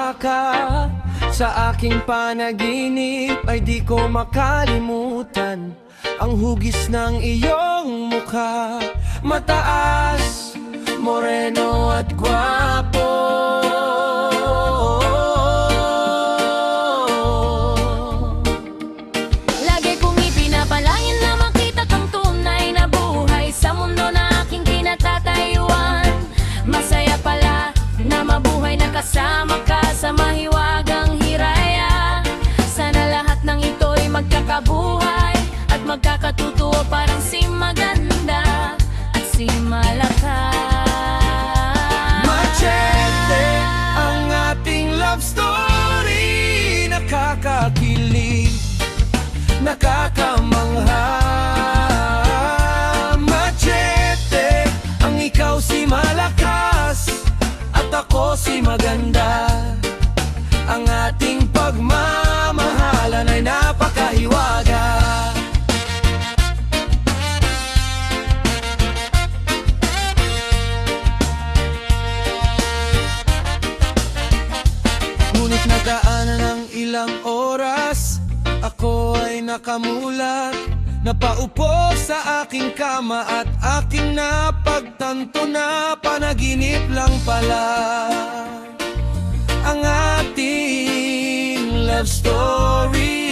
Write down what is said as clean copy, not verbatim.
Lumikha ka sa aking panaginip, ay di ko makalimutan ang hugis ng iyong mukha. Mataas, moreno at gwapo, lagi kong ipinapalangin na makita kang tunay na buhay sa mundo na aking kinatatayuan. Masaya pala na mabuhay na kasama ka sa mahiwagang hiraya. Sana lahat ng ito'y magkakabuhay at magkakatutuo, parang si Maganda at si Malaka. Machete ang ating love story, nakakakilig, nakakamangha. Machete ang ikaw si Malakas at ako si Maganda. Ang ating pagmamahalan ay napakahiwaga. Ngunit nagdaanan ng ilang oras, ako ay nakamulat, napaupo sa aking kama at aking napagtanto na panaginip lang pala ang ating love story.